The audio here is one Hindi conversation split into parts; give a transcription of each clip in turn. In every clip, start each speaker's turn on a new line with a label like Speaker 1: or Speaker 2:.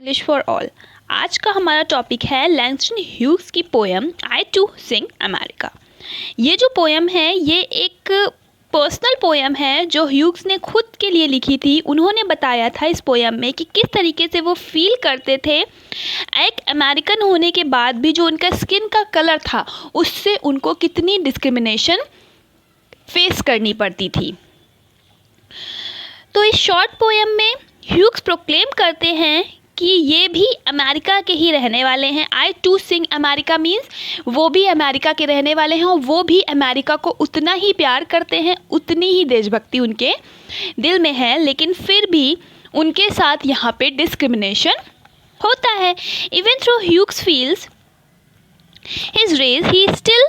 Speaker 1: English for all. आज का हमारा टॉपिक है लैंगस्टन ह्यूग्स की poem I too sing America. ये जो पोएम है ये एक पर्सनल पोएम है जो ह्यूग्स ने खुद के लिए लिखी थी। उन्होंने बताया था इस पोएम में कि किस तरीके से वो फील करते थे एक अमेरिकन होने के बाद भी, जो उनका स्किन का कलर था उससे उनको कितनी डिस्क्रिमिनेशन फेस करनी पड़ती थी। तो इस शॉर्ट पोएम में ह्यूग्स प्रोक्लेम करते हैं कि ये भी अमेरिका के ही रहने वाले हैं। आई टू सिंग अमेरिका मीन्स वो भी अमेरिका के रहने वाले हैं और वो भी अमेरिका को उतना ही प्यार करते हैं, उतनी ही देशभक्ति उनके दिल में है, लेकिन फिर भी उनके साथ यहाँ पे डिस्क्रिमिनेशन होता है। Even though Hughes feels his race he still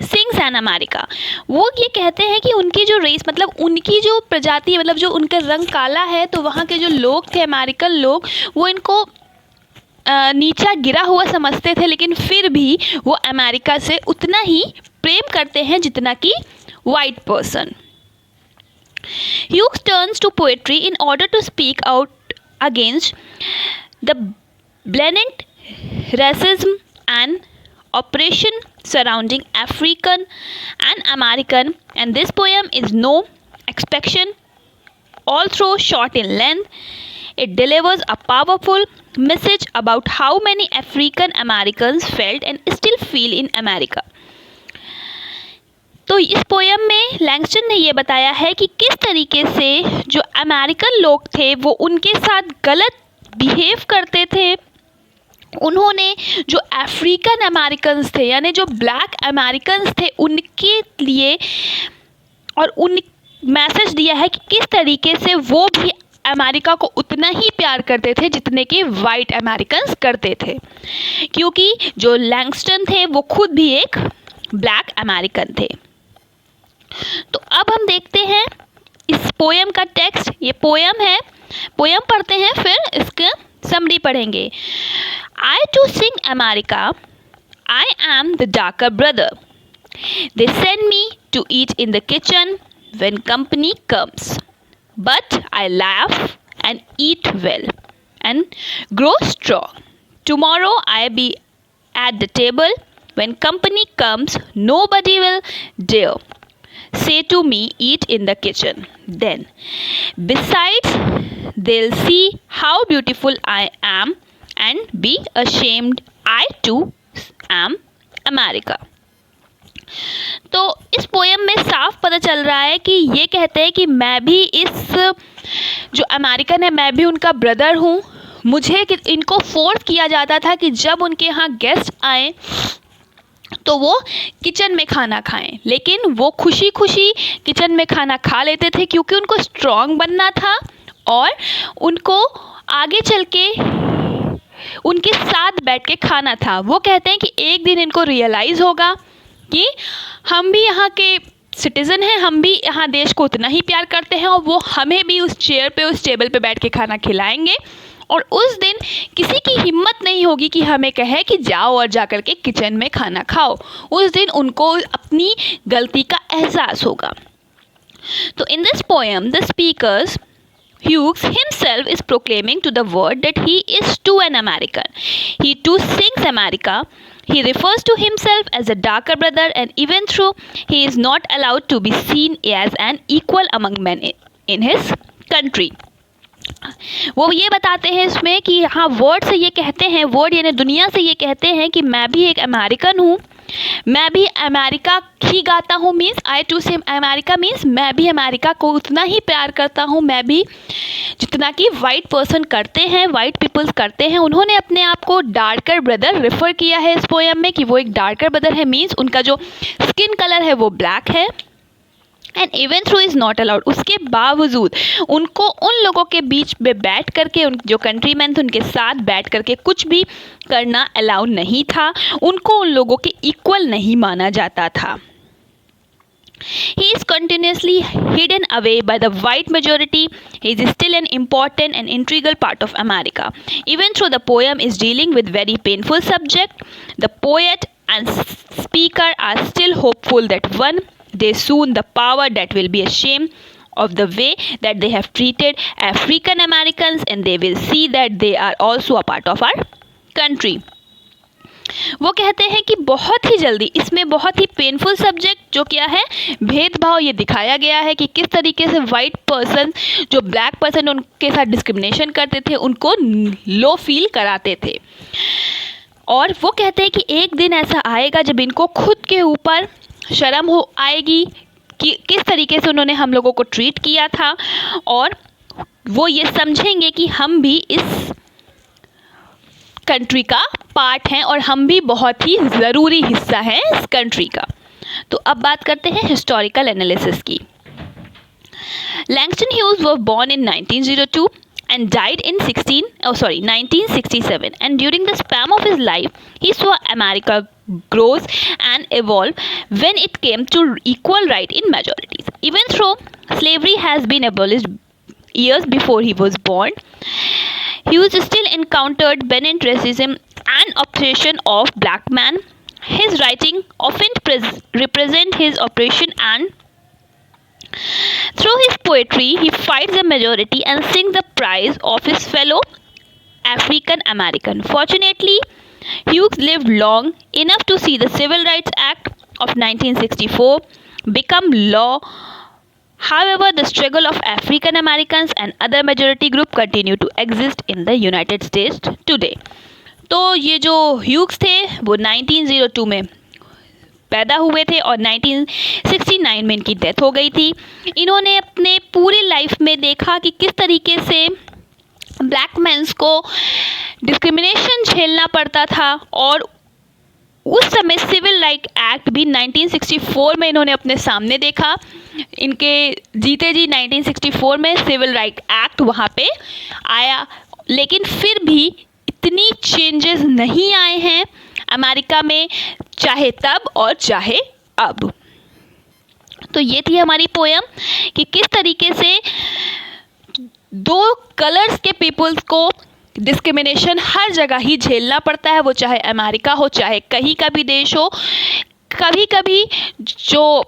Speaker 1: sings an America. वो ये कहते हैं कि उनकी जो रेस मतलब उनकी जो प्रजाति मतलब जो उनका रंग काला है, तो वहाँ के जो लोग थे अमेरिकन लोग वो इनको नीचा गिरा हुआ समझते थे, लेकिन फिर भी वो अमेरिका से उतना ही प्रेम करते हैं जितना कि white person. Hughes turns to poetry in order to speak out against the blatant racism and oppression surrounding African and American, and this poem is no exception. Although short in length, it delivers a powerful message about how many African Americans felt and still feel in America. तो इस पोएम में लैंगस्टन ने ये बताया है कि किस तरीके से जो अमेरिकन लोग थे वो उनके साथ गलत बिहेव करते थे। उन्होंने जो अफ्रीकन अमेरिकन्स थे यानी जो ब्लैक अमेरिकन्स थे उनके लिए और उन मैसेज दिया है कि किस तरीके से वो भी अमेरिका को उतना ही प्यार करते थे जितने कि वाइट अमेरिकन्स करते थे, क्योंकि जो लैंगस्टन थे वो खुद भी एक ब्लैक अमेरिकन थे। तो अब हम देखते हैं इस पोएम का टेक्स्ट। ये पोएम है, पोएम पढ़ते हैं फिर इसका समरी पढ़ेंगे। I too sing America. I am the darker brother. They send me to eat in the kitchen when company comes. But I laugh and eat well and grow strong. Tomorrow I be at the table when company comes. Nobody will dare say to me, eat in the kitchen. Then, besides, they'll see how beautiful I am and be ashamed. I too am America. तो इस पोएम में साफ पता चल रहा है कि ये कहते हैं कि मैं भी इस जो अमेरिकन है मैं भी उनका ब्रदर हूँ। मुझे इनको फोर्स किया जाता था कि जब उनके यहाँ गेस्ट आए तो वो किचन में खाना खाएं, लेकिन वो खुशी खुशी किचन में खाना खा लेते थे क्योंकि उनको स्ट्रॉन्ग बनना था और उनको आगे चल के उनके साथ बैठ के खाना था। वो कहते हैं कि एक दिन इनको रियलाइज़ होगा कि हम भी यहाँ के सिटीज़न हैं, हम भी यहाँ देश को उतना ही प्यार करते हैं और वो हमें भी उस चेयर पे उस टेबल पे बैठ के खाना खिलाएंगे। और उस दिन किसी की हिम्मत नहीं होगी कि हमें कहे कि जाओ और जाकर के किचन में खाना खाओ। उस दिन उनको अपनी गलती का एहसास होगा। तो in this poem the speakers Hughes himself is proclaiming to the world that he is too an American. He too sings America. He refers to himself as a darker brother, and even though he is not allowed to be seen as an equal among men in his country. वो ये बताते हैं इसमें कि हाँ वर्ड से ये कहते हैं, वर्ड यानी दुनिया से ये कहते हैं कि मैं भी एक अमेरिकन हूँ, मैं भी अमेरिका ही गाता हूँ। Means I too sing America means मैं भी अमेरिका को उतना ही प्यार करता हूँ, मैं भी जितना कि वाइट पर्सन करते हैं, वाइट पीपल्स करते हैं। उन्होंने अपने आप को डार्कर ब्रदर रेफ़र किया है इस पोएम में कि वो एक डार्कर ब्रदर है। मीन्स उनका जो स्किन कलर है वो ब्लैक है। And even through is not allowed, उसके बावजूद उनको उन लोगों के बीच में बैठ करके उन जो कंट्रीमैन थे उनके साथ बैठ करके कुछ भी करना अलाउड नहीं था। उनको उन लोगों के इक्वल नहीं माना जाता था। He is continuously hidden away by the white majority. He is still an important and integral part of America. Even though the poem is dealing with very painful subject, the poet and speaker are still hopeful that one day soon the power that will be ashamed of the way that they have treated African Americans, and they will see that they are also a part of our country. वो कहते हैं कि बहुत ही जल्दी इसमें बहुत ही पेनफुल सब्जेक्ट जो क्या है भेदभाव ये दिखाया गया है कि किस तरीके से वाइट पर्सन जो ब्लैक पर्सन उनके साथ डिस्क्रिमिनेशन करते थे उनको लो फील कराते थे। और वो कहते हैं कि एक दिन ऐसा आएगा जब इनको खुद के ऊपर शर्म हो आएगी कि किस तरीके से उन्होंने हम लोगों को ट्रीट किया था, और वो ये समझेंगे कि हम भी इस कंट्री का पार्ट हैं और हम भी बहुत ही ज़रूरी हिस्सा हैं इस कंट्री का। तो अब बात करते हैं हिस्टोरिकल एनालिसिस की। Langston Hughes was born in 1902 and died in 1967, and during the span of his life he saw America grows and evolve when it came to equal right in majorities. Even though slavery has been abolished years before he was born, Hughes still encountered benign racism and oppression of black men. His writing often represent his oppression, and through his poetry he fights the majority and sings the praise of his fellow African American. Fortunately, Hughes lived long enough to see the Civil Rights Act of 1964 become law. However, the struggle of African Americans and other majority group continue to exist in the United States today. तो ये जो ह्यूग्स थे वो 1902 में पैदा हुए थे और 1969 में इनकी डेथ हो गई थी। इन्होंने अपने पूरे लाइफ में देखा कि किस तरीके से ब्लैक मेंस को डिस्क्रिमिनेशन झेलना पड़ता था, और उस समय सिविल राइट एक्ट भी 1964 में इन्होंने अपने सामने देखा। इनके जीते जी 1964 में सिविल राइट एक्ट वहाँ पे आया, लेकिन फिर भी इतनी चेंजेस नहीं आए हैं अमेरिका में, चाहे तब और चाहे अब। तो ये थी हमारी पोयम कि किस तरीके से दो कलर्स के पीपल्स को डिस्क्रिमिनेशन हर जगह ही झेलना पड़ता है, वो चाहे अमेरिका हो चाहे कहीं का भी देश हो। कभी कभी जो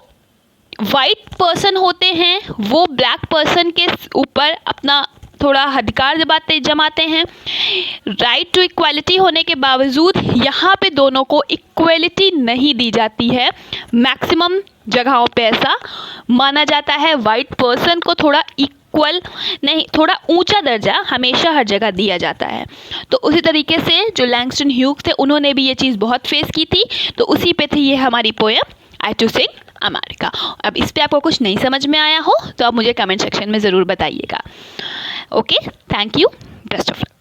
Speaker 1: वाइट पर्सन होते हैं वो ब्लैक पर्सन के ऊपर अपना थोड़ा अधिकार जमाते हैं। राइट टू इक्वालिटी होने के बावजूद यहाँ पे दोनों को इक्वालिटी नहीं दी जाती है। मैक्सिमम जगहों पे ऐसा माना जाता है, वाइट पर्सन को थोड़ा इक्वल नहीं, थोड़ा ऊंचा दर्जा हमेशा हर जगह दिया जाता है। तो उसी तरीके से जो लैंगस्टन ह्यूग्स थे उन्होंने भी ये चीज़ बहुत फेस की थी। तो उसी पे थी ये हमारी poem I too sing America. अब इस पे आपको कुछ नहीं समझ में आया हो तो आप मुझे कमेंट सेक्शन में ज़रूर बताइएगा। Okay, thank you, best of luck.